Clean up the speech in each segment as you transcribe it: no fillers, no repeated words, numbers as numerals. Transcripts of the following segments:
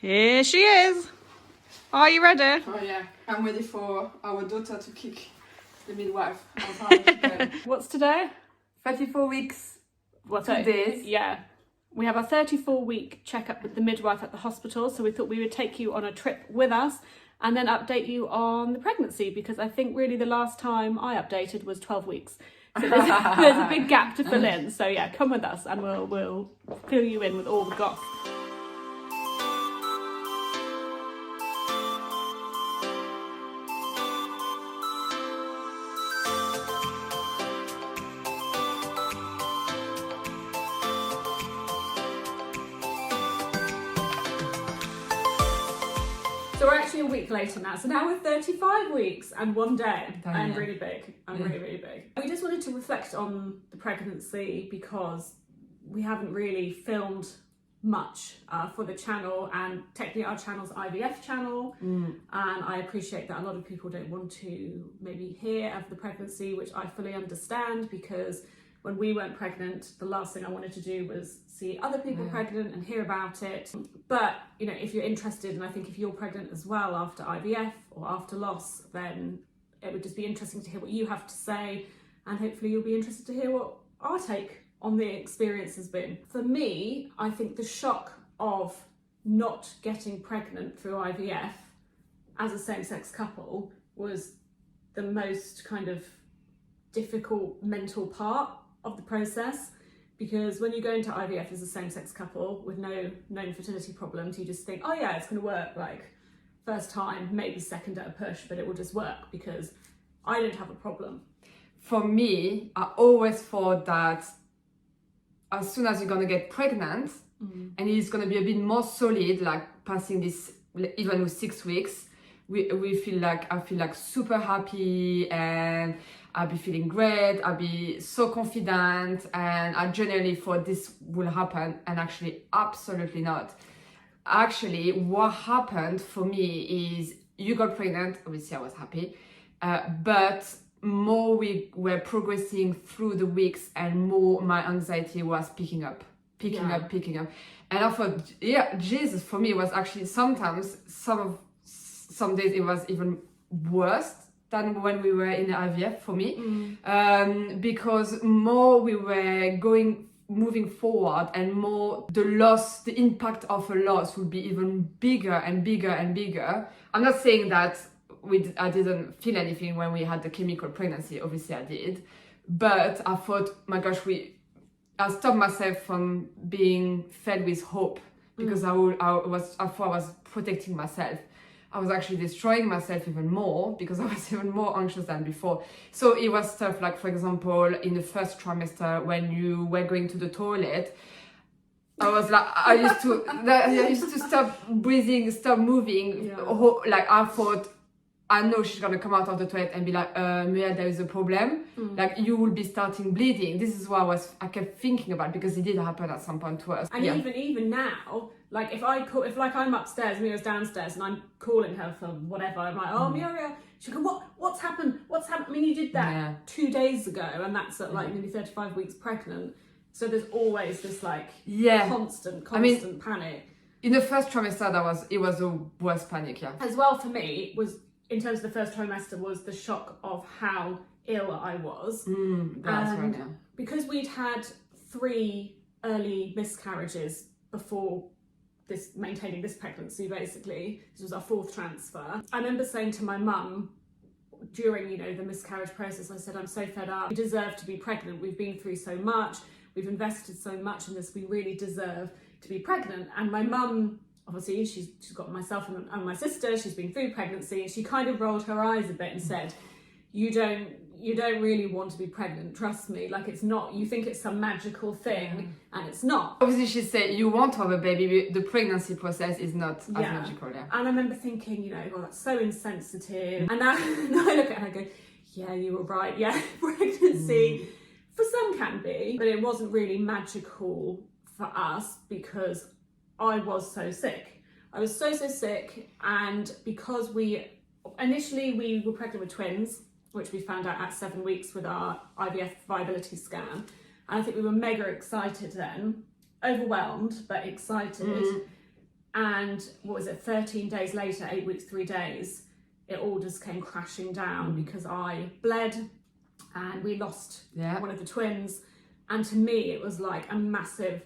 Here she is. Are you ready? Oh yeah, I'm ready for our daughter to kick the midwife. What's today? 34 weeks, What 2 days. Yeah. We have a 34-week checkup with the midwife at the hospital, so we thought we would take you on a trip with us and then update you on the pregnancy, because I think really the last time I updated was 12 weeks. So there's a big gap to fill in. So yeah, come with us and we'll fill you in with all the goss. So we're actually a week later now. So now we're 35 weeks and 1 day. I'm really big. I'm really big. We just wanted to reflect on the pregnancy because we haven't really filmed much for the channel, and technically our channel's IVF channel. And I appreciate that a lot of people don't want to maybe hear of the pregnancy, which I fully understand, because when we weren't pregnant, the last thing I wanted to do was see other people pregnant and hear about it. But, you know, if you're interested, and I think if you're pregnant as well after IVF or after loss, then it would just be interesting to hear what you have to say. And hopefully you'll be interested to hear what our take on the experience has been. For me, I think the shock of not getting pregnant through IVF as a same-sex couple was the most kind of difficult mental part of the process, because when you go into IVF as a same-sex couple with no known fertility problems, you just think, oh yeah, it's going to work, like first time, maybe second at a push, but it will just work because I don't have a problem. For me, I always thought that as soon as you're going to get pregnant and it's going to be a bit more solid, like passing this, even with 6 weeks, we feel like, I feel like super happy and I'll be feeling great, I'll be so confident, and I generally thought this will happen, and actually absolutely not. Actually, what happened for me is you got pregnant, obviously I was happy, but more we were progressing through the weeks and more my anxiety was picking up. And I thought, yeah, Jesus, for me it was actually sometimes, some days it was even worse than when we were in the IVF for me, because more we were moving forward, and more the impact of a loss would be even bigger and bigger and bigger. I'm not saying that I didn't feel anything when we had the chemical pregnancy, obviously I did, but I thought, my gosh, I stopped myself from being filled with hope, because I thought I was protecting myself. I was actually destroying myself even more because I was even more anxious than before. So it was stuff like, for example, in the first trimester, when you were going to the toilet, I was like, I used to stop breathing, stop moving. Like I thought, I know she's gonna come out of the toilet and be like, Mia, there is a problem. Like you will be starting bleeding. This is what I kept thinking about, because it did happen at some point to us. And even now, like if I'm upstairs, Mia's downstairs, and I'm calling her for whatever, I'm like, oh Mia, she go, what's happened? What's happened? I mean, you did that 2 days ago, and that's at like nearly 35 weeks pregnant. So there's always this like constant panic. In the first trimester, it was the worst panic, As well for me was, in terms of the first trimester, was the shock of how ill I was. Because we'd had 3 early miscarriages before maintaining this pregnancy, basically. This was our 4th transfer. I remember saying to my mum during, the miscarriage process, I said, I'm so fed up. We deserve to be pregnant. We've been through so much. We've invested so much in this. We really deserve to be pregnant. And my mum, obviously, she's got myself and my sister, she's been through pregnancy, and she kind of rolled her eyes a bit and said, you don't really want to be pregnant, trust me. Like, it's not, you think it's some magical thing, and it's not. Obviously, she said, you want to have a baby, the pregnancy process is not as magical. And I remember thinking, oh, that's so insensitive. And now I look at her and I go, yeah, you were right. Yeah, pregnancy for some can be, but it wasn't really magical for us because I was so sick. I was so sick, and because initially we were pregnant with twins, which we found out at 7 weeks with our IVF viability scan. And I think we were mega excited then, overwhelmed, but excited. And what was it, 13 days later, 8 weeks, 3 days, it all just came crashing down because I bled and we lost one of the twins. And to me, it was like a massive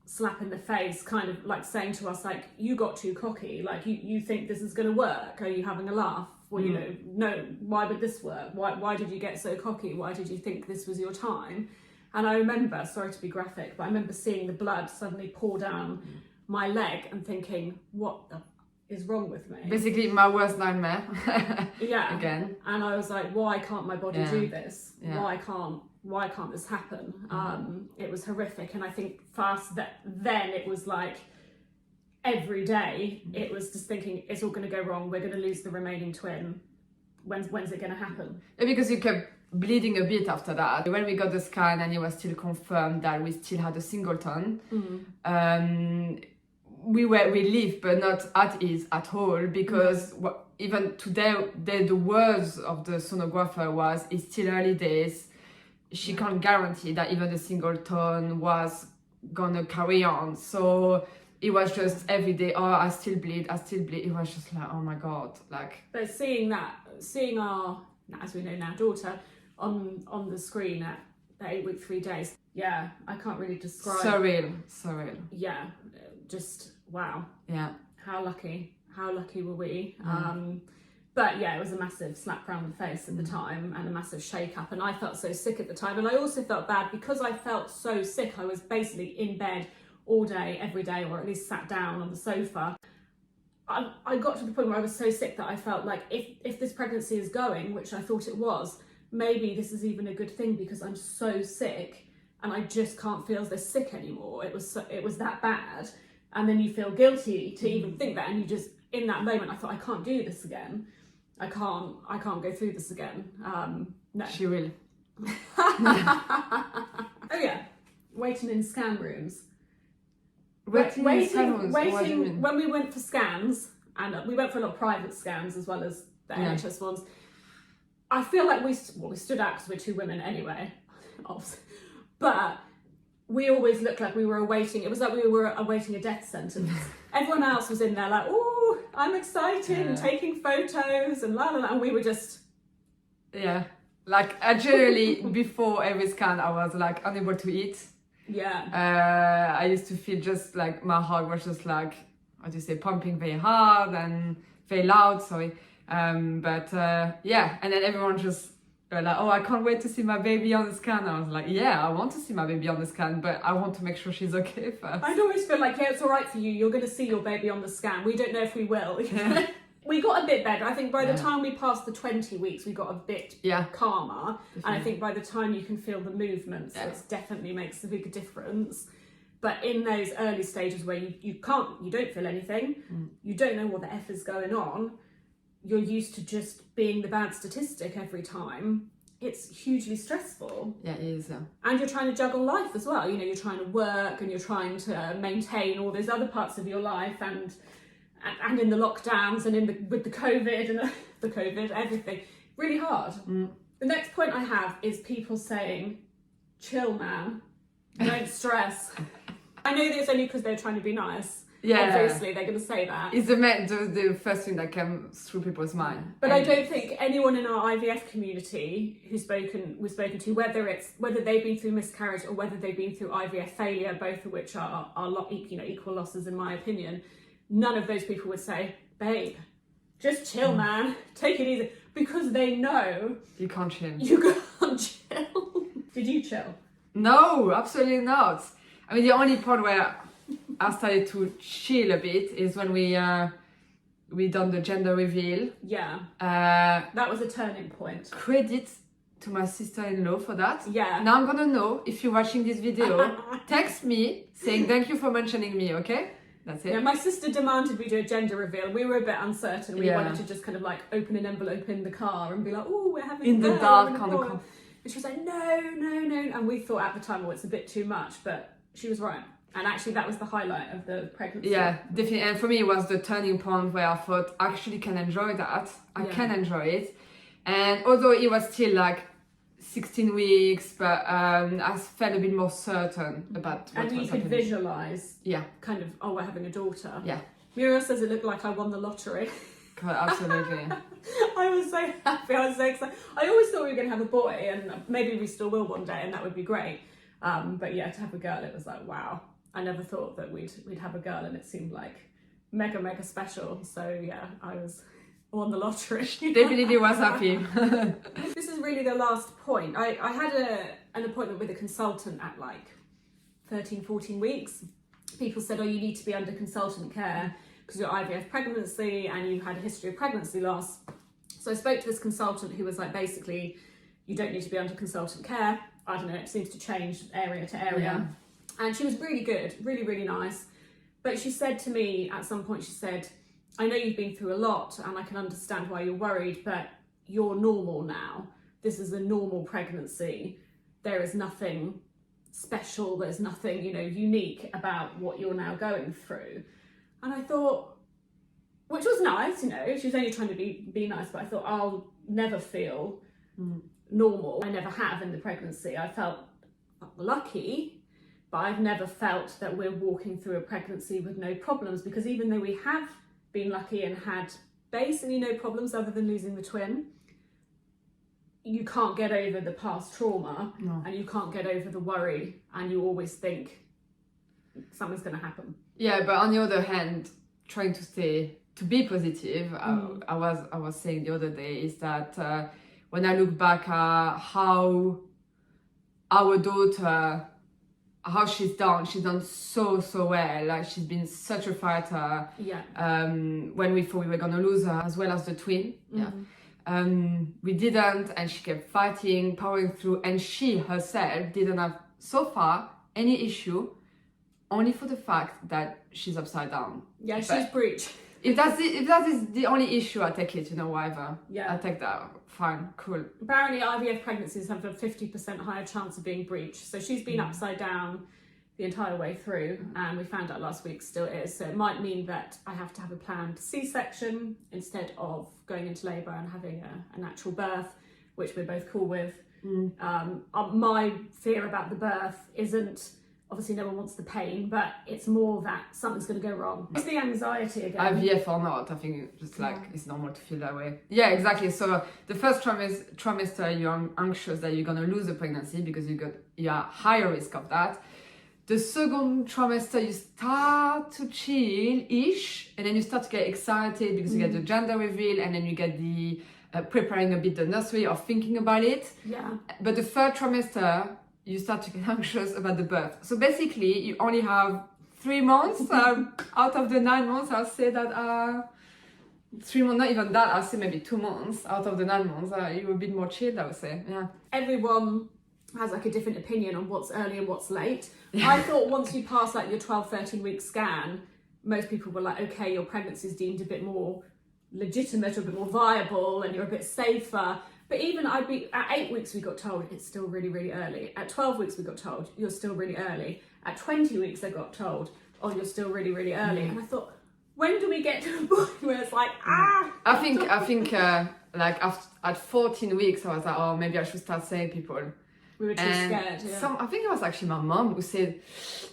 slap in the face, kind of like saying to us, like, you got too cocky, like you think this is going to work, are you having a laugh? Well, you know, no, why would this work? Why did you get so cocky? Why did you think this was your time? And I remember, sorry to be graphic, but I remember seeing the blood suddenly pour down my leg and thinking, what the is wrong with me? Basically, my worst nightmare. Again. And I was like, why can't my body do this? Why can't this happen? It was horrific. And I think then it was like every day it was just thinking, it's all going to go wrong. We're going to lose the remaining twin. When's it going to happen? Yeah, because you kept bleeding a bit after that. When we got the scan and it was still confirmed that we still had a singleton, we were relieved, but not at ease at all, because even today, the words of the sonographer was, it's still early days. She can't guarantee that even the singleton was gonna carry on. So it was just every day, oh, I still bleed. It was just like, oh my God, like. But seeing our, as we know now, daughter on the screen at the 8 week, 3 days, yeah, I can't really describe. Surreal. Yeah, just wow. Yeah. How lucky were we? But yeah, it was a massive slap round the face at the time and a massive shake up. And I felt so sick at the time. And I also felt bad because I felt so sick. I was basically in bed all day, every day, or at least sat down on the sofa. I got to the point where I was so sick that I felt like if this pregnancy is going, which I thought it was, maybe this is even a good thing because I'm so sick and I just can't feel this sick anymore. It was that bad. And then you feel guilty to even think that. And you just, in that moment, I thought, I can't do this again. I can't go through this again. No. She will. Oh yeah, waiting in scan rooms. Waiting when we went for scans, and we went for a lot of private scans as well as the NHS ones. I feel like we stood out because we're two women anyway, but we always looked like we were awaiting. It was like we were awaiting a death sentence. Everyone else was in there like, oh, I'm excited and taking photos and la la la, and we were just like I generally before every scan I was like unable to eat. I used to feel just like my heart was just like, how do you say, pumping very hard and very loud, sorry. And then everyone just like, oh, I can't wait to see my baby on the scan. I was like, yeah, I want to see my baby on the scan, but I want to make sure she's okay first. I'd always feel like, yeah, it's all right for you. You're going to see your baby on the scan. We don't know if we will. We got a bit better. I think by the time we passed the 20 weeks, we got a bit calmer. Definitely. And I think by the time you can feel the movements, it definitely makes a big difference. But in those early stages where you don't feel anything, you don't know what the F is going on, you're used to just being the bad statistic every time. It's hugely stressful. Yeah, it is. And you're trying to juggle life as well. You know, you're trying to work and you're trying to maintain all those other parts of your life and in the lockdowns and with the COVID and the COVID, everything. Really hard. The next point I have is people saying, chill, man. Don't stress. I know that it's only because they're trying to be nice. Yeah. Obviously, they're going to say that. It's the first thing that comes through people's mind. But I don't think anyone in our IVF community we've spoken to, whether they've been through miscarriage or whether they've been through IVF failure, both of which are equal losses in my opinion, none of those people would say, babe, just chill, man. Take it easy. Because they know... You can't chill. You can't chill. Did you chill? No, absolutely not. I mean, the only part where I started to chill a bit is when we done the gender reveal. Yeah. That was a turning point. Credit to my sister-in-law for that. Yeah. Now I'm gonna know if you're watching this video. Text me saying thank you for mentioning me, okay? That's it. Yeah, my sister demanded we do a gender reveal. We were a bit uncertain. We wanted to just kind of like open an envelope in the car and be like, oh, we're having in the dark on the car. And she was like, no. And we thought at the time, oh, it's a bit too much, but she was right. And actually that was the highlight of the pregnancy. Yeah, definitely. And for me, it was the turning point where I thought, I actually can enjoy that. I can enjoy it. And although it was still like 16 weeks, but I felt a bit more certain about what and you was could happening. visualize Yeah, kind of, oh, we're having a daughter. yeah, Muriel says it looked like I won the lottery. absolutely. I was so happy, I was so excited. I always thought we were going to have a boy, and maybe we still will one day, and that would be great. But yeah, to have a girl, it was like, wow. I never thought that we'd have a girl, and it seemed like mega special. So yeah, I won the lottery. Definitely was happy. This is really the last point. I had an appointment with a consultant at like 13, 14 weeks. People said, oh, you need to be under consultant care because you're IVF pregnancy and you had a history of pregnancy loss. So I spoke to this consultant who was like, basically, you don't need to be under consultant care. I don't know, it seems to change area to area. Yeah. And she was really good, really nice. But she said to me at some point, she said, I know you've been through a lot and I can understand why you're worried, but you're normal now. This is a normal pregnancy. There is nothing special, there's nothing, unique about what you're now going through. And I thought, which was nice, she was only trying to be nice, but I thought I'll never feel normal. I never have in the pregnancy. I felt lucky, but I've never felt that we're walking through a pregnancy with no problems, because even though we have been lucky and had basically no problems other than losing the twin, you can't get over the past trauma. No. And you can't get over the worry, and you always think something's going to happen. Yeah, but on the other hand, trying to be positive, I was saying the other day, is that when I look back at how our daughter, how she's done so well. Like, she's been such a fighter. Yeah. When we thought we were gonna lose her, as well as the twin. Mm-hmm. Yeah. We didn't, and she kept fighting, powering through, and she herself didn't have so far any issue, only for the fact that she's upside down. Yeah, she's breech. If that is the only issue, I take it, whatever. Yeah. I take that. Fine, cool. Apparently IVF pregnancies have a 50% higher chance of being breech. So she's been upside down the entire way through, and we found out last week still is. So it might mean that I have to have a planned C-section instead of going into labour and having a natural birth, which we're both cool with. My fear about the birth isn't, obviously no one wants the pain, but it's more that something's going to go wrong. It's the anxiety again. IVF or not, I think it's like, it's normal to feel that way. Yeah, exactly. So the first trimester, you're anxious that you're going to lose the pregnancy because you are higher risk of that. The second trimester, you start to chill-ish, and then you start to get excited because you get the gender reveal, and then you get the preparing a bit the nursery or thinking about it. Yeah. But the third trimester, you start to get anxious about the birth. So basically, you only have 3 months out of the 9 months. I'll say that 3 months, not even that. I'll say maybe 2 months out of the 9 months. You're a bit more chilled, I would say. Yeah. Everyone has like a different opinion on what's early and what's late. I thought once you pass like your 12, 13 week scan, most people were like, okay, your pregnancy is deemed a bit more legitimate, or a bit more viable, and you're a bit safer. But even at 8 weeks, we got told it's still really early. At 12 weeks, we got told you're still really early. At 20 weeks, I got told, oh, you're still really early. And I thought, when do we get to a point where it's like, I think like at 14 weeks, I was like, oh, maybe I should start saying people. We were too scared. Yeah. I think it was actually my mom who said,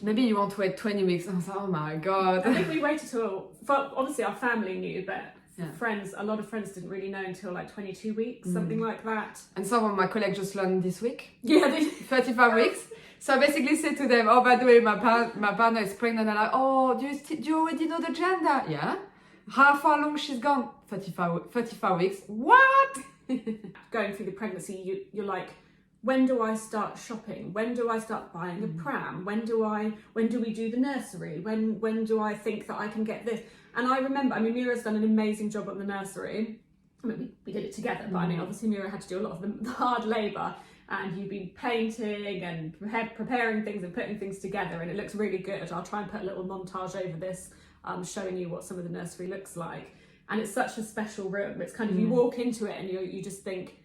maybe you want to wait 20 weeks. And I was like, oh my God. I think we waited till, obviously our family knew, but a lot of friends didn't really know until like 22 weeks, something like that. And some of my colleagues just learned this week. Yeah, they 35 weeks. So I basically said to them, oh, by the way, my partner is pregnant. And I'm like, oh, do you already know the gender? Yeah. How far along she's gone? 35 weeks. What? Going through the pregnancy, you're like, when do I start shopping? When do I start buying a pram? When do we do the nursery? When do I think that I can get this? And I remember, Mira's done an amazing job at the nursery. We did it together, but obviously Mira had to do a lot of the hard labour, and you've been painting and preparing things and putting things together, and it looks really good. I'll try and put a little montage over this, showing you what some of the nursery looks like. And it's such a special room. It's kind of, you walk into it and you just think,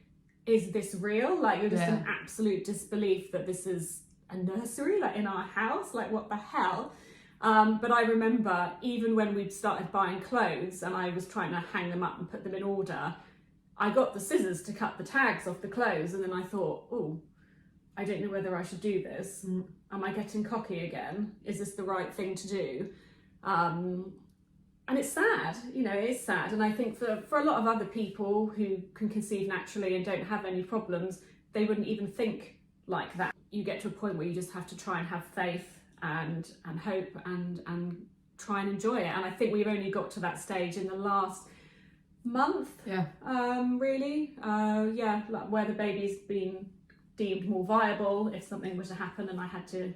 is this real? Like, you're just in absolute disbelief that this is a nursery, like in our house, like what the hell? But I remember even when we'd started buying clothes and I was trying to hang them up and put them in order, I got the scissors to cut the tags off the clothes, and then I thought, oh, I don't know whether I should do this. Am I getting cocky again? Is this the right thing to do? And it's sad, you know, it is sad. And I think for a lot of other people who can conceive naturally and don't have any problems, they wouldn't even think like that. You get to a point where you just have to try and have faith and hope and try and enjoy it. And I think we've only got to that stage in the last month, really. Like where the baby's been deemed more viable. If something were to happen and I had to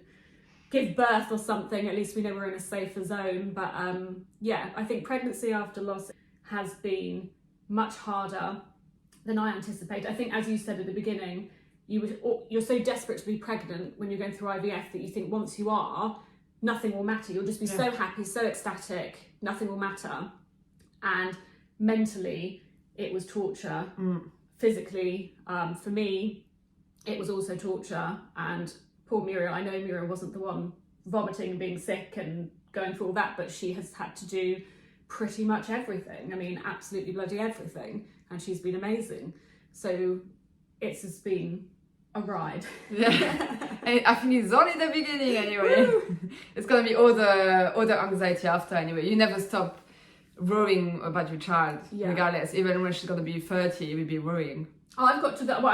give birth or something, at least we know we're in a safer zone. But I think pregnancy after loss has been much harder than I anticipated. I think, as you said at the beginning, you're so desperate to be pregnant when you're going through IVF that you think once you are, nothing will matter. You'll just be so happy, so ecstatic, nothing will matter. And mentally, it was torture. Physically, for me, it was also torture. And poor Muriel, I know Muriel wasn't the one vomiting and being sick and going through all that, but she has had to do pretty much everything. I mean, absolutely bloody everything. And she's been amazing. So it's just been a ride. And I think it's only the beginning anyway. It's gonna be all the anxiety after anyway. You never stop worrying about your child, regardless. Even when she's gonna be 30, you'll be worrying. I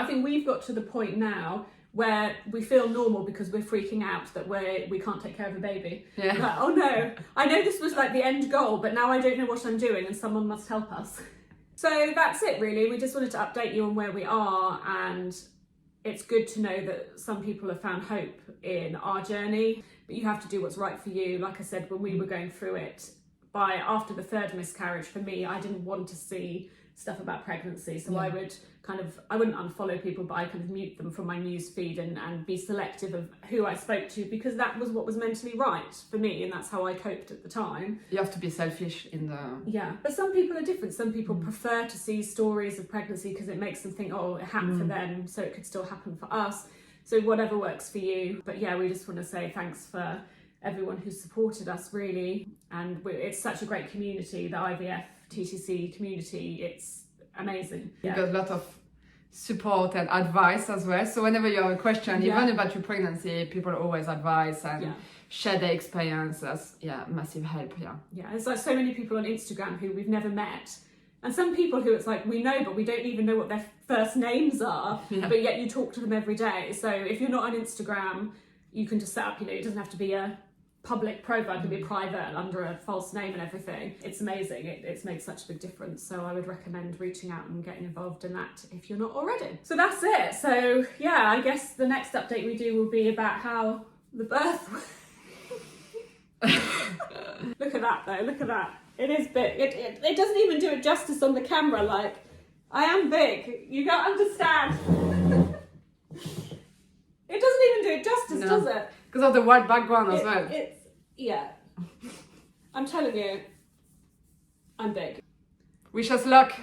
think we've got to the point now where we feel normal because we're freaking out that we can't take care of a baby. Like, oh no, I know this was like the end goal, but now I don't know what I'm doing and someone must help us. So that's it really. We just wanted to update you on where we are, and it's good to know that some people have found hope in our journey, but you have to do what's right for you. Like I said, when we were going through it, after the third miscarriage, for me, I didn't want to see stuff about pregnancy, so I wouldn't unfollow people, but I kind of mute them from my news feed and be selective of who I spoke to, because that was what was mentally right for me, and that's how I coped at the time. You have to be selfish in the... But some people are different. Some people prefer to see stories of pregnancy because it makes them think, oh, it happened for them, so it could still happen for us. So whatever works for you. But yeah, we just want to say thanks for everyone who supported us, really. And it's such a great community, the IVF TTC community. It's amazing. You got a lot of support and advice as well. So whenever you have a question, even about your pregnancy, people always advise and share their experience. That's massive help. There's like so many people on Instagram who we've never met, and some people who it's like we know but we don't even know what their first names are, but yet you talk to them every day. So if you're not on Instagram, you can just set up, it doesn't have to be a public profile, it can be private under a false name and everything. It's amazing. It's made such a big difference. So I would recommend reaching out and getting involved in that if you're not already. So that's it. So yeah, I guess the next update we do will be about how the birth... Look at that though, look at that. It is big. It doesn't even do it justice on the camera. Like, I am big. You don't understand. It doesn't even do it justice, does it? Because of the white background as well. I'm telling you, I'm big. Wish us luck.